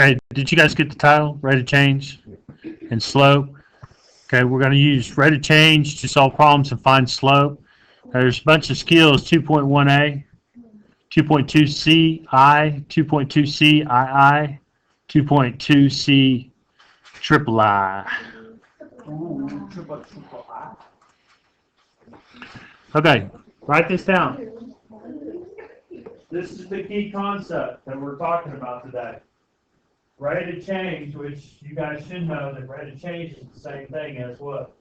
Okay, did you guys get the title? Rate of change and slope. Okay, we're going to use rate of change to solve problems and find slope. There's a bunch of skills, 2.1a, 2.2c I, 2.2c II, 2.2c triple I. Okay, write this down. This is the key concept that we're talking about today. Rate of change, which you guys should know that rate of change is the same thing as what?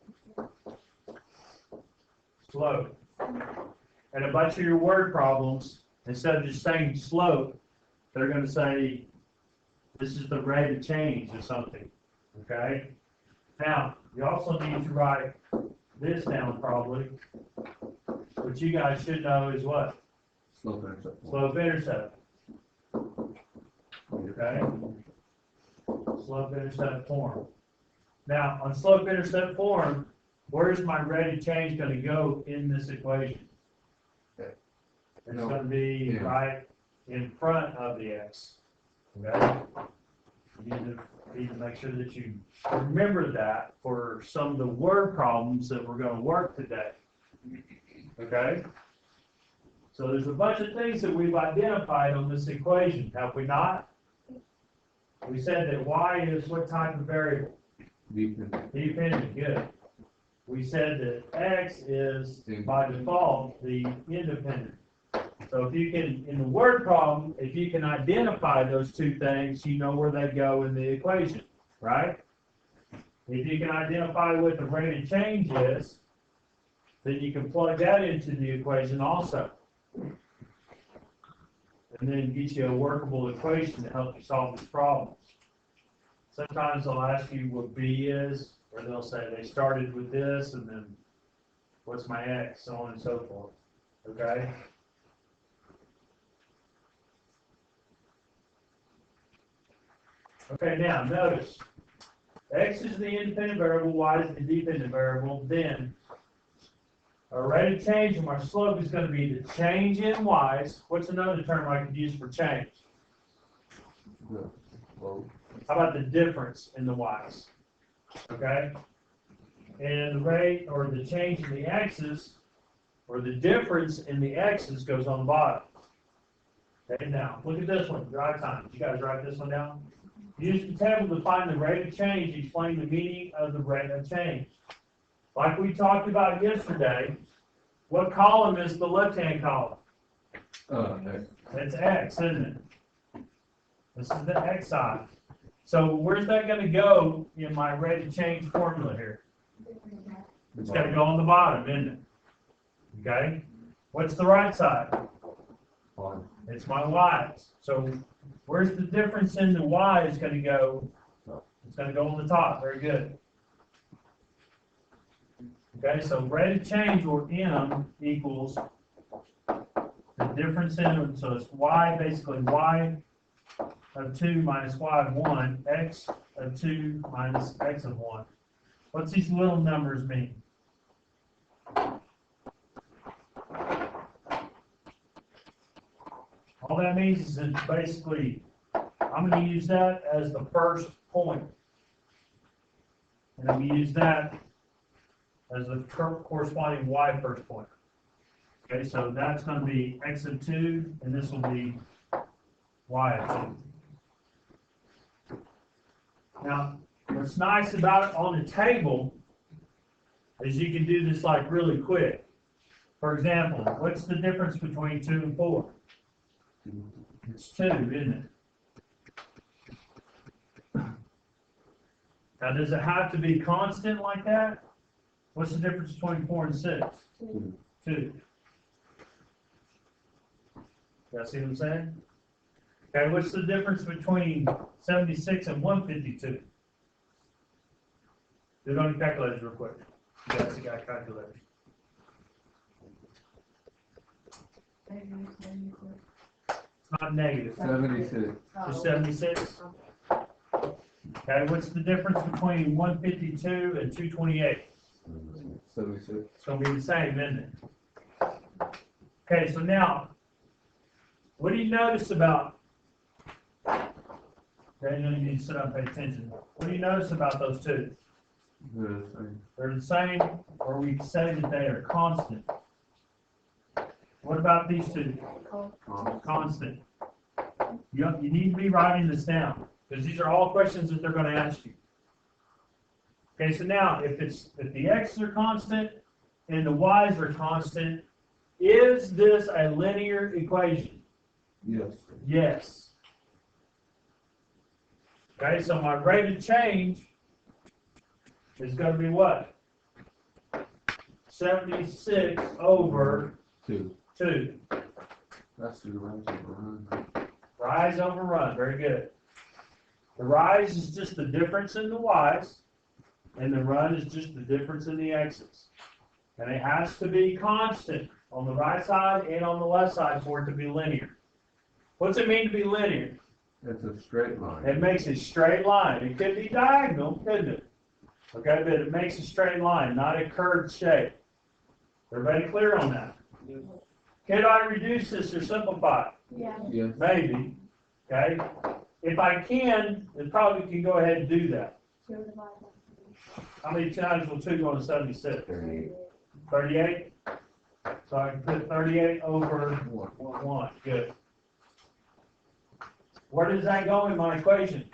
Slope. And a bunch of your word problems, instead of just saying slope, they're going to say this is the rate of change or something. Okay? Now, you also need to write this down probably, which you guys should know is what? Slope intercept. Okay? Slope intercept form. Now, on slope intercept form, where's my rate of change going to go in this equation? It's going to be right in front of the x. Okay? You need to make sure that you remember that for some of the word problems that we're going to work today. Okay? So there's a bunch of things that we've identified on this equation, have we not? We said that y is what type of variable? Dependent, good. We said that x is, by default, the independent. So if you can, in the word problem, if you can identify those two things, you know where they go in the equation, right? If you can identify what the rate of change is, then you can plug that into the equation also. And then get you a workable equation to help you solve these problems. Sometimes they'll ask you what b is, or they'll say they started with this, and then what's my x, so on and so forth. Okay? Okay, now notice, x is the independent variable, y is the dependent variable, then our rate of change from our slope is going to be the change in y's. What's another term I could use for change? How about the difference in the y's? Okay? And the rate or the change in the x's, or the difference in the x's goes on the bottom. Okay, now, look at this one, dry time. Did you guys write this one down? Use the table to find the rate of change, explain the meaning of the rate of change. Like we talked about yesterday, what column is the left-hand column? X. It's x, isn't it? This is the x side. So where's that going to go in my rate of change formula here? It's going to go on the bottom, isn't it? Okay? What's the right side? It's my y's. So where's the difference in the y is going to go? It's going to go on the top. Very good. Okay, so rate of change, or m, equals the difference in, so it's y, basically y of 2 minus y of 1, x of 2 minus x of 1. What's these little numbers mean? All that means is that basically, I'm going to use that as the first point. And I'm going to use that as the corresponding y first point. Okay, so that's going to be x of 2, and this will be y of 2. Now, what's nice about it on the table is you can do this like really quick. For example, what's the difference between 2 and 4? It's 2, isn't it? Now, does it have to be constant like that? What's the difference between 4 and 6? 2. You see what I'm saying? Okay, what's the difference between 76 and 152? Do it on your calculators real quick. You guys got calculators. It's not negative. 76. Just 76? Okay, what's the difference between 152 and 228? 76. It's going to be the same, isn't it? Okay, so now, what do you notice about Okay, you need to sit up and pay attention. What do you notice about those two? the same. They're the same, or we say that they are constant. What about these two? Constant. You need to be writing this down, because these are all questions that they're gonna ask you. Okay, so now, if the x's are constant and the y's are constant, is this a linear equation? Yes. Yes. Okay, so my rate of change is gonna be what? 76 over 2. 2. That's the rise over run. Rise over run, very good. The rise is just the difference in the y's, and the run is just the difference in the x's. And it has to be constant on the right side and on the left side for it to be linear. What's it mean to be linear? It's a straight line. It makes a straight line. It could be diagonal, couldn't it? Okay, but it makes a straight line, not a curved shape. Everybody clear on that? Could I reduce this or simplify? Yeah. Yes. Maybe. Okay? If I can, then probably can go ahead and do that. How many times will 2 go to 76? 38. 38? So I can put 38 over 1. Good. Where does that go in my equation?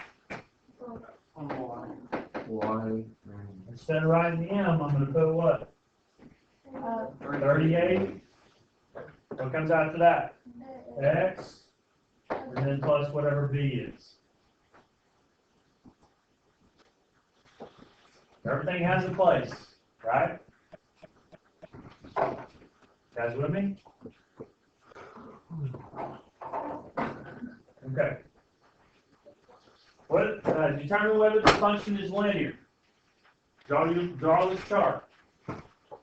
Y. Instead of writing the m, I'm going to put what? 38. What comes after that? X. And then plus whatever b is. Everything has a place, right? Guys with me? Okay. What, determine whether the function is linear. Draw this chart.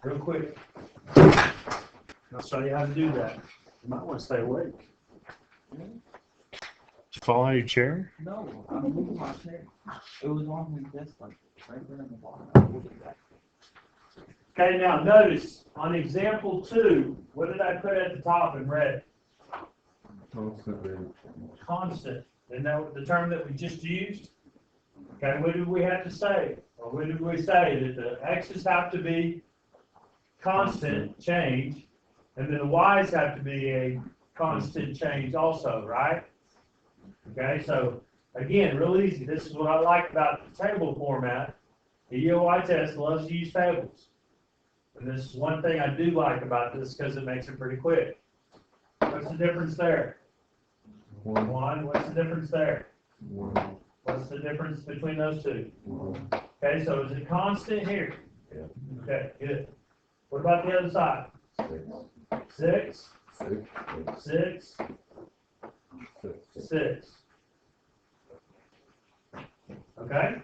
Real quick. I'll show you how to do that. You might want to stay awake. Did you fall out of your chair? No, I'm moving my chair. It was on his desk, like right there in the bottom. Okay, now notice on example 2, what did I put at the top in red? Constant rate. Constant. Isn't that the term that we just used? Okay, what did we have to say? Or what did we say? That the x's have to be constant change, and then the y's have to be a constant change also, right? Okay, so again, real easy. This is what I like about the table format. The EOI test loves to use tables. And this is one thing I do like about this because it makes it pretty quick. What's the difference there? 1. What's the difference there? 1. What's the difference between those two? 1. Okay, so is it constant here? Yeah. Okay, good. What about the other side? 6, 6. 6, 6. 6. Okay?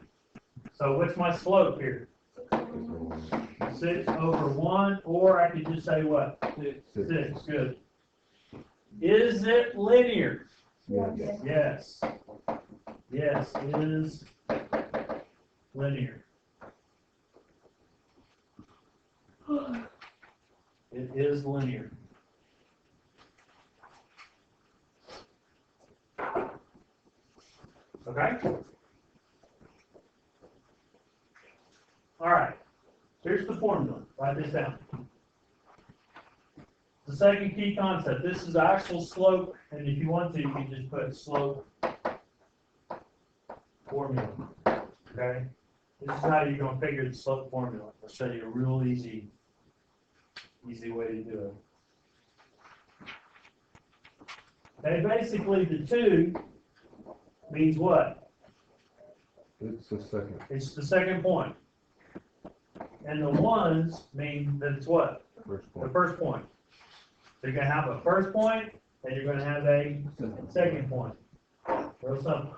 So what's my slope here? 6 over 1, or I could just say what? 6, good. Is it linear? Yes. Yes. Yes, it is linear. It is linear. Okay? All right. Here's the formula. Write this down. The second key concept. This is actual slope, and if you want to, you can just put slope formula. Okay? This is how you're going to figure the slope formula. I'll show you a real easy way to do it. Okay, basically the 2 means what? It's the second. It's the second point. And the 1s mean that it's what? First The point. first point. So you're going to have a first point, and you're going to have a second point. Real simple.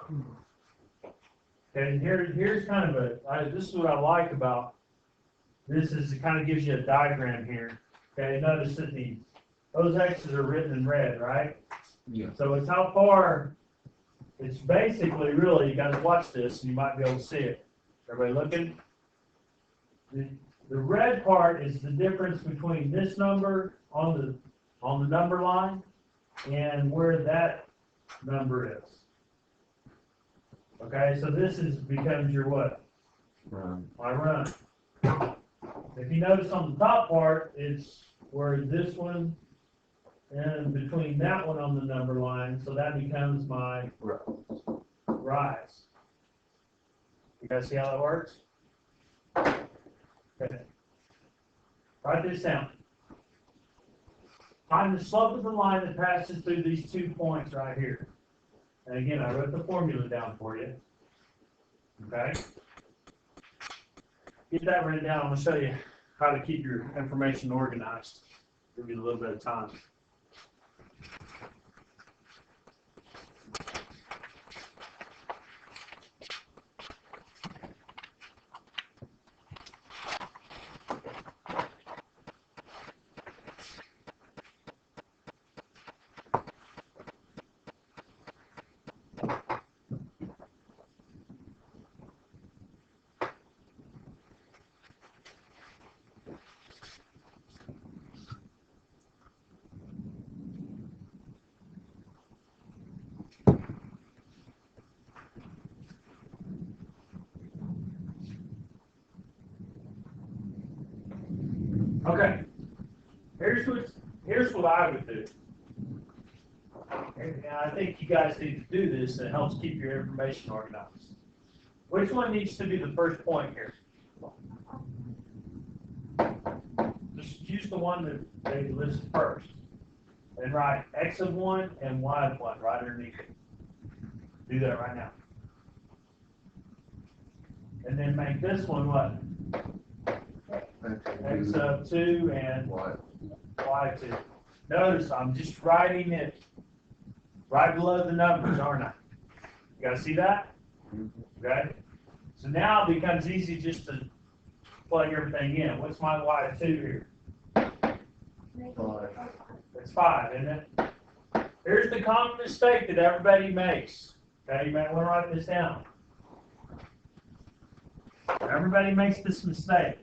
And here's kind of this is what I like about this is it kind of gives you a diagram here. Okay, notice that those x's are written in red, right? Yeah. So it's how far, it's basically really, you guys watch this and you might be able to see it. Everybody looking? The red part is the difference between this number on the number line and where that number is. Okay, so this becomes your what? Run. My run. If you notice on the top part, it's where this one and between that one on the number line, so that becomes my Right. rise. You guys see how that works? Okay. Write this down. Find the slope of the line that passes through these 2 points right here. And again, I wrote the formula down for you. Okay? Get that written down. I'm going to show you how to keep your information organized. Give you a little bit of time. Okay, here's what I would do. And I think you guys need to do this, and it helps keep your information organized. Which one needs to be the first point here? Just use the one that they list first. And write X of 1 and Y of 1 right underneath it. Do that right now. And then make this one what? X of 2 and What? Y of 2. Notice I'm just writing it right below the numbers, aren't I? You guys see that? Okay? So now it becomes easy just to plug everything in. What's my Y of 2 here? 5. It's 5, isn't it? Here's the common mistake that everybody makes. Okay, you might want to write this down. Everybody makes this mistake.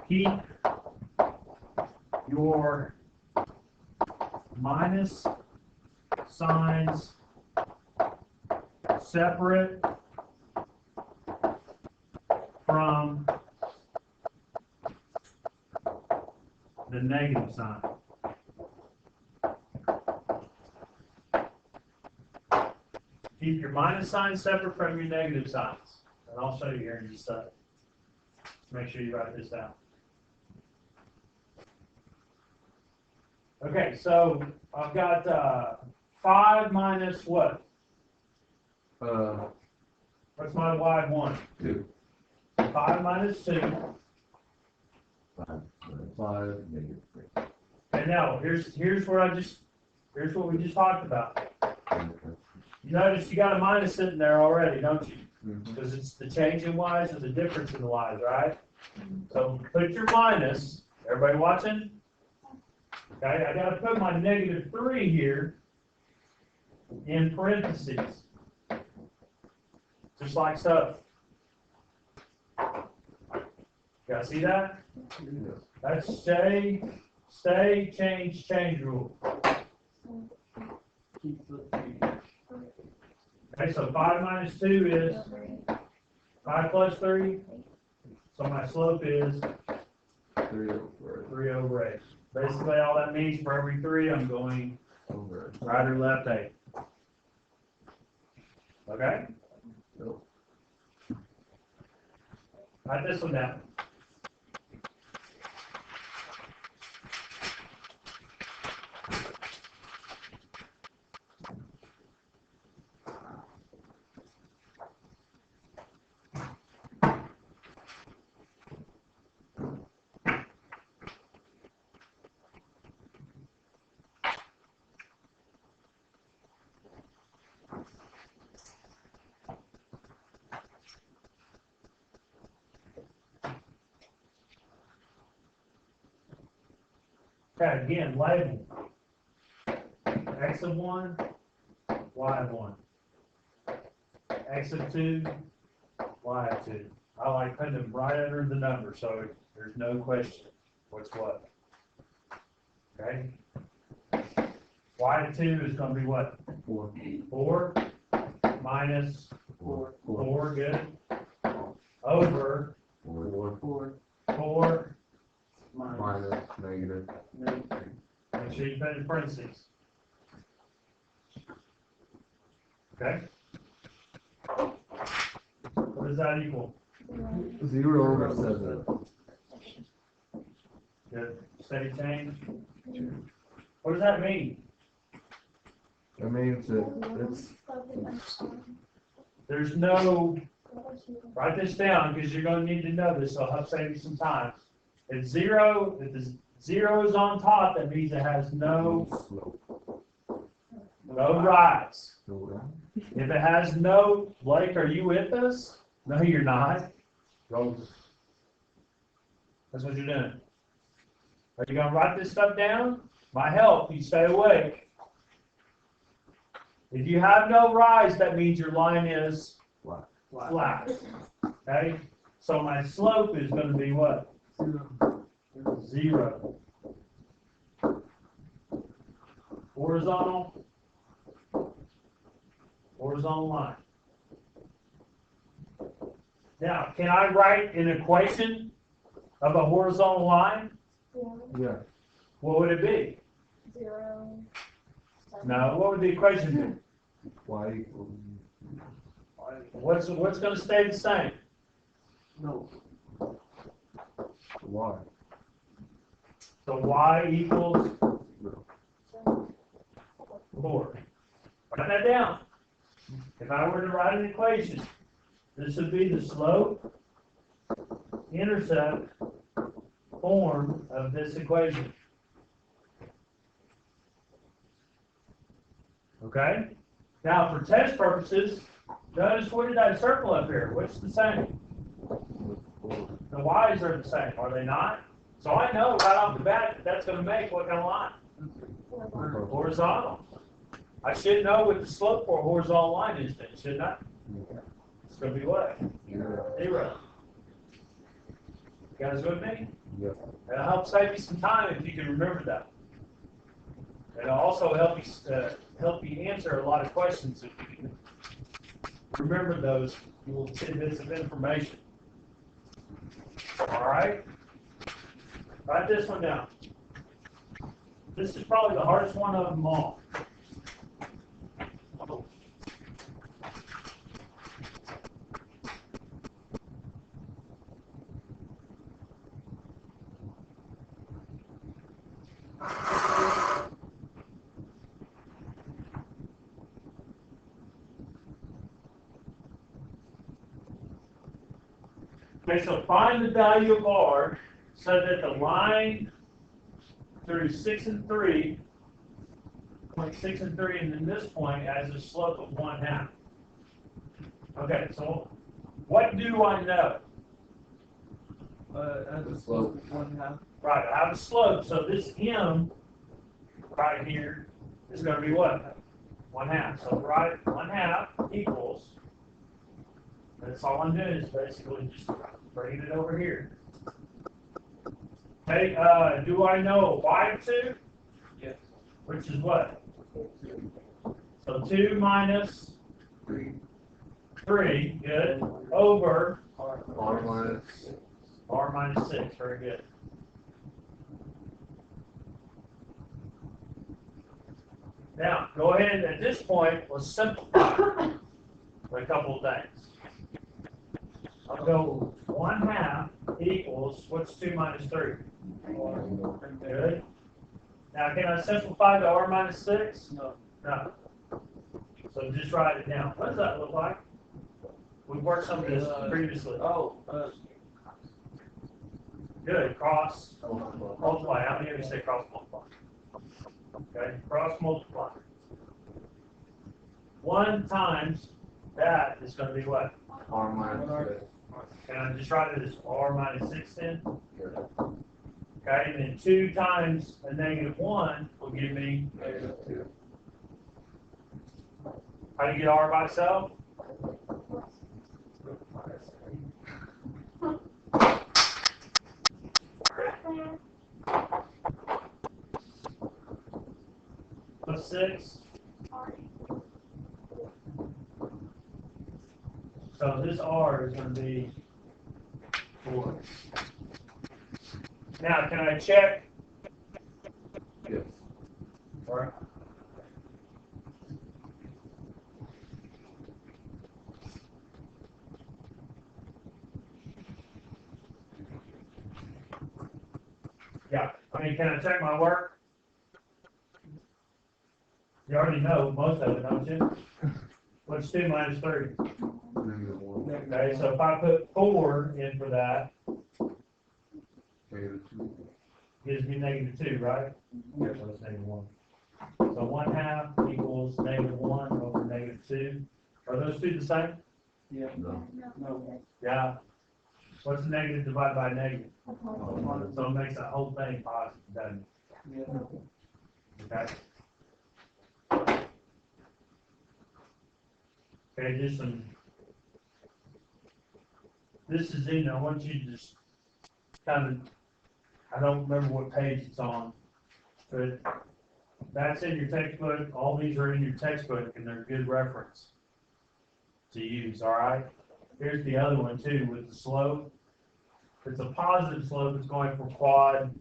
Keep your minus signs separate from the negative sign. Keep your minus sign separate from your negative signs. And I'll show you here in just a second. Make sure you write this down. Okay, so I've got 5 minus what? What's my Y of 1? 2. 5 minus 2. 5. 5. Negative 3. And now, here's what we just talked about. You notice you got a minus sitting there already, don't you? Because it's the change in Y's or the difference in the Y's, right? So put your minus, everybody watching? Okay, I gotta put my negative 3 here in parentheses. Just like so. You guys see that? Yes. That's stay, change rule. Keep the 3. Okay, so 5 minus 2 is 5 plus 3. So my slope is 3 over 3 over 8. Basically, all that means for every 3, I'm going 8. Over 8. right or left 8. Okay? Nope. Write this one down. Okay, again, label. X of 1, Y of 1. X of 2, Y of 2. I like putting them right under the number, so there's no question what's what. Okay? Y of 2 is going to be what? 4. 4 minus 4, good. Over Four. 4, Minus, negative. make sure you put in parentheses. Okay? What does that equal? 0 over 7. Good. Steady change. What does that mean? That means that it's, There's no, write this down because you're going to need to know this, so I'll help save you some time. If the 0 is on top, that means it has no rise. If it has no, Blake, are you with us? No, you're not. That's what you're doing. Are you going to write this stuff down? My help, you stay awake. If you have no rise, that means your line is flat. Okay? So my slope is going to be what? 0. Horizontal line. Now, can I write an equation of a horizontal line? yeah, What would it be? 0. No, what would the equation be? y equals, What's going to stay the same? y. So y equals 4. Write that down. If I were to write an equation, this would be the slope, intercept form of this equation. Okay? Now, for test purposes, notice what did I circle up here? What's the same? The y's are the same, are they not? So I know right off the bat that that's going to make what kind of line? Horizontal. I should know what the slope for a horizontal line is then, shouldn't I? It's going to be what? 0. You guys with me? Yep. It'll help save you some time if you can remember that. It'll also help you answer a lot of questions if you can remember those little tidbits of information. All right? Write this one down. This is probably the hardest one of them all. Okay, so find the value of R so that the line through 6 and 3, point 6 and 3, and then this point has a slope of 1/2. Okay, so what do I know? As a slope. 1/2. Right, I have a slope, so this M right here is going to be what? 1/2. So right, 1/2 equals, that's all I'm doing is basically just bringing it over here. Okay, do I know y2? Yes. Which is what? So 2 minus 3, good, over R minus, R minus 6, very good. Now, go ahead, at this point, let's simplify a couple of things. I'll go 1/2 equals, what's 2 minus 3? Good. Now, can I simplify to R minus 6? No. No. So just write it down. What does that look like? We've worked some of this previously. Oh, Good. Cross multiply. How many of you say cross multiply? Okay. Cross multiply. 1 times that is going to be what? R minus 6. Can I just write it as R minus 6 then? Yeah. Okay. And then 2 times a -1 will give me, -2. how do you get R by itself? Plus 6. So this R is gonna be 4. Now, can I check? Yes. Or yeah, I mean, can I check my work? You already know most of it, don't you? What's 2 minus 3? -1. Okay, so if I put 4 in for that, -2. gives me -2, right? Yes, so it's -1. So 1/2 equals -1 over -2. Are those two the same? Yeah. No. No. Yeah. What's the negative divided by negative? Oh, So it makes that whole thing positive, doesn't it? Yeah. Okay? Okay, just some. This is in, I want you to just kind of, I don't remember what page it's on, but that's in your textbook, all these are in your textbook, and they're good reference to use, all right? Here's the other one too, with the slope. If it's a positive slope, it's going from quad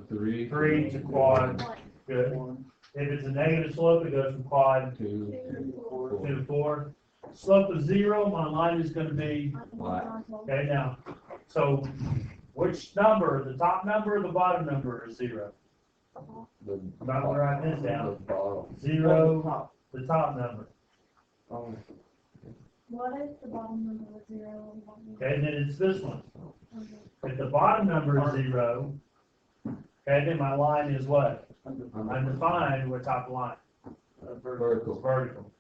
3. 3 to quad, good. If it's a negative slope, it goes from quad 2. 2 to 4. Slope of 0, my line is gonna be, Flat. okay, now, so which number, the top number or the bottom number is 0? The I'm about to write this the down. bottom. 0, the top number. Oh. What is the bottom number of 0? Okay, then it's this one. If the bottom number is 0, okay, then my line is what? Undefined with top line. Vertical. Vertical.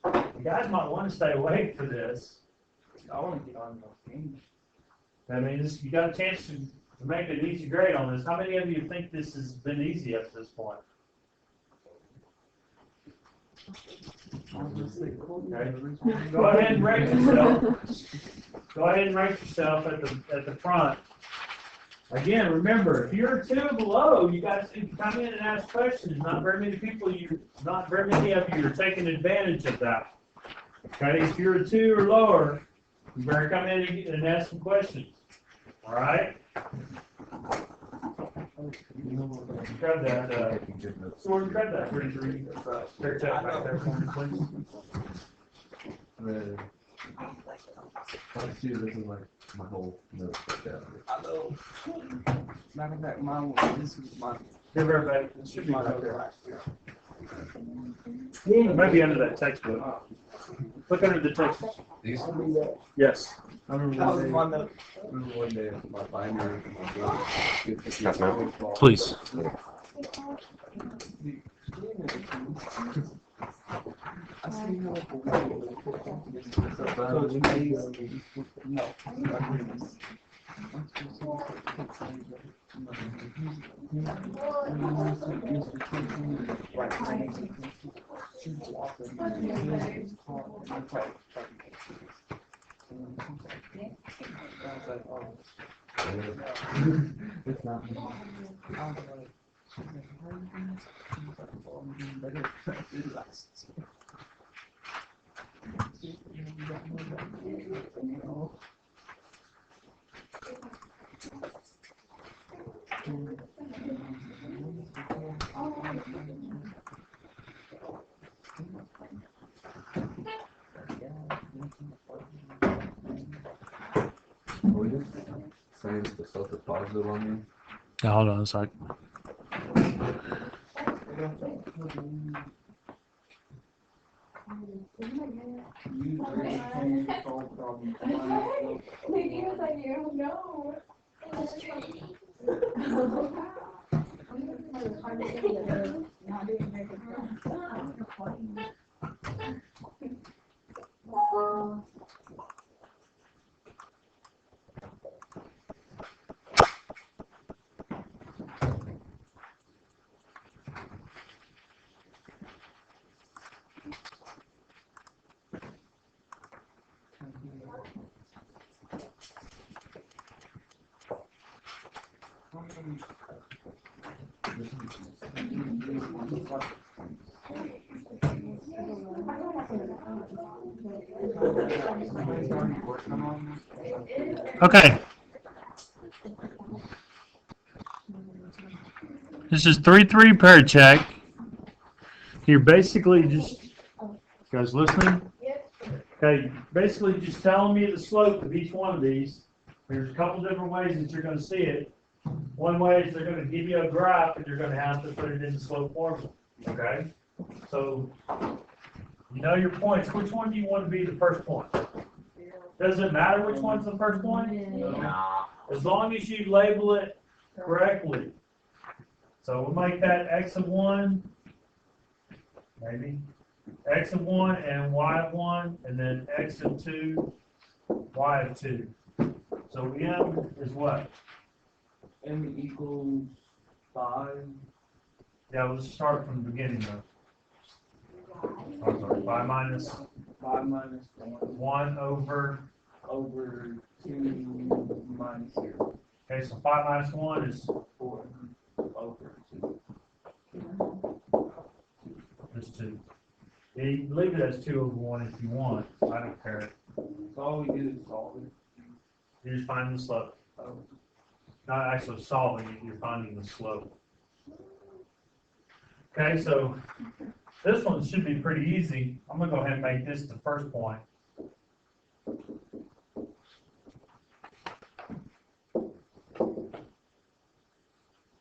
You guys might want to stay awake for this. I want to get on those games. I mean, you got a chance to make an easy grade on this. How many of you think this has been easy up to this point? Okay. Go ahead and rate yourself. Go ahead and rate yourself at the front. Again, remember, if you're a 2 below, you guys can come in and ask questions. Not very many of you are taking advantage of that. Okay, if you're a 2 or lower, you better come in and ask some questions. All right? Grab that, Sword, grab that 33, fair check back there for me, please. Let's see, this is like my whole notes right down here. I know. Matter of fact, mine, this is my, Give her back, it should be mine right over there. last year. It might be under that textbook. Look under the text. These, Yes. I remember That was one my day, note. remember one day my binder, my brother, Yes, ma'am. Please. I see you like a wheel. So it's amazing. No. Agreements. it's not. Were you saying the stuff is positive on you? Yeah, hold on a sec. Somebody's already working on this. Okay. This is 3-3 pair check. You're basically just, you guys listening? Okay, basically just telling me the slope of each one of these. There's a couple different ways that you're gonna see it. One way is they're gonna give you a graph and you're gonna have to put it in the slope formula, okay? So, you know your points. Which one do you want to be the first point? Does it matter which one's the first point? Nah. As long as you label it correctly. So we'll make that x of 1, maybe, x of 1 and y of 1, and then x of 2, y of 2. So m is what? M equals 5. Yeah, let's start from the beginning though. I'm sorry, 5 minus 5 minus 1 1 over, over 2 minus 0. okay, so 5 minus 1 is 4 over 2. just 2. Yeah, you can leave it as 2 over 1 if you want. I don't care. So all we do is solve it. You just find the slope. Oh, Not actually solving it, you're finding the slope. Okay, so this one should be pretty easy. I'm gonna go ahead and make this the first point.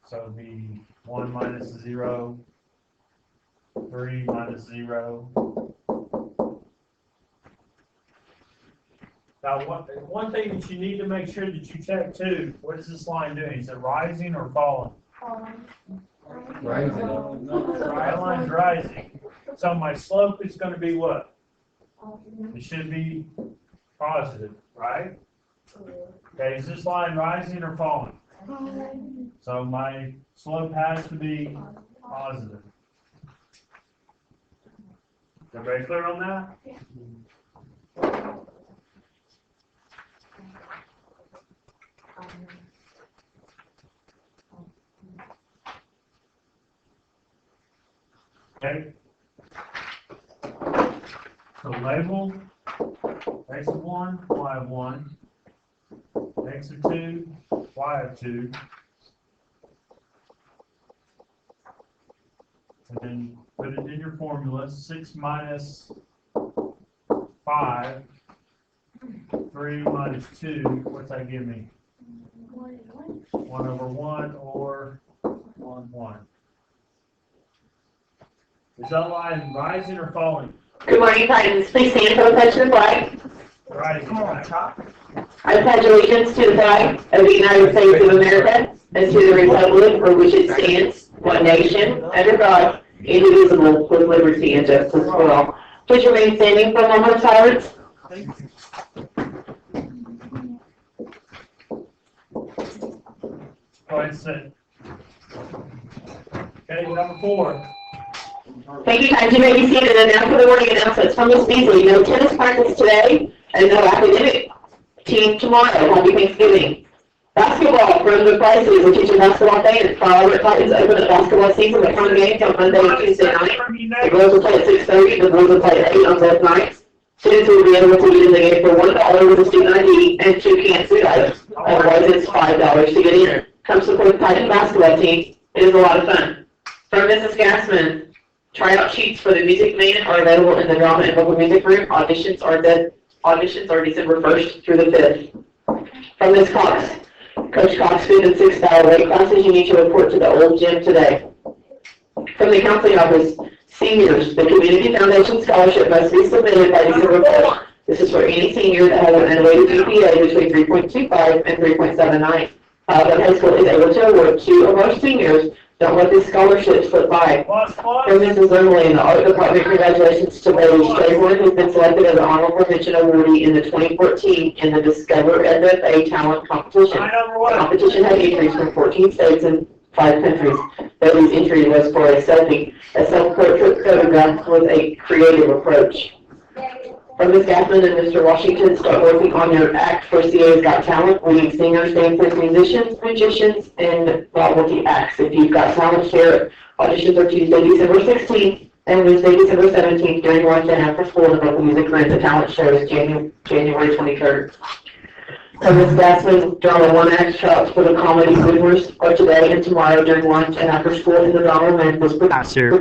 So it'd be 1 minus 0, 3 minus 0. Now, one thing that you need to make sure that you check too, what is this line doing? Is it rising or falling? Rising. That line's rising. So my slope is going to be what? It should be positive, right? Okay, is this line rising or falling? So my slope has to be positive. Everybody clear on that? Okay. So label x of 1, y of 1, x of 2, y of 2. And then put it in your formula. 6 minus 5, 3 minus 2, what's that give me? 1 over 1 or 1. Is that line rising or falling? Good morning, Titans. Please stand for the pledge to the flag. Rising. Come on, Chop. I pledge allegiance to the flag of the United States of America and to the republic for which it stands, one nation, under God, indivisible, with liberty and justice for all. Please remain standing for a moment of silence. Go ahead and sit. Okay, number 4. Thank you, Titans. You may be seated. And now for the morning announcements from Ms. Beasley. No tennis practice today and no academic team tomorrow. Happy Thanksgiving. Basketball from the Prices, a teacher basketball day, and Robert Titans open the basketball season with home games on Monday and Tuesday night. The girls will play at 6:30, the boys will play at 8 on both nights. Students will be able to get in the game for $1 with a student ID and 2 canned food items. Otherwise, it's $5 to get in. Come support the Titan basketball team. It is a lot of fun. From Mrs. Gassman, tryout sheets for the Music Man are available in the Drama and Vocal Music Room. Auditions are December 1st through the 5th. From Ms. Cox, Coach Cox, 5th and 6th style weight classes, you need to report to the old gym today. From the counseling office, seniors, the Community Foundation Scholarship must be submitted by December 1st. This is for any senior that has an unweighted GPA between 3.25 and 3.79. The high school is able to award 2 or more seniors. Don't let this scholarship slip by. From Mrs. Lindley in the art department, congratulations to Lady Strayhorn, who's been selected as an honorable mention awardee in the 2014 in the Discover FFA Talent Competition. The competition had entries from 14 states and 5 countries. Lady's entry was for a selfie. A self-portrait photograph with a creative approach. From Ms. Gaffman and Mr. Washington, start working on your act for CA's Got Talent. We need singers, dancers, musicians, magicians, and novelty acts. If you've got talent, share it. Auditions are Tuesday, December 16th And Wednesday, December 17th, during lunch and after school, the local music rent and talent show is January 23rd. Thomas Gassman, drama one act shots for the comedy Gooders are today and tomorrow during lunch and after school in the drama room was Sir.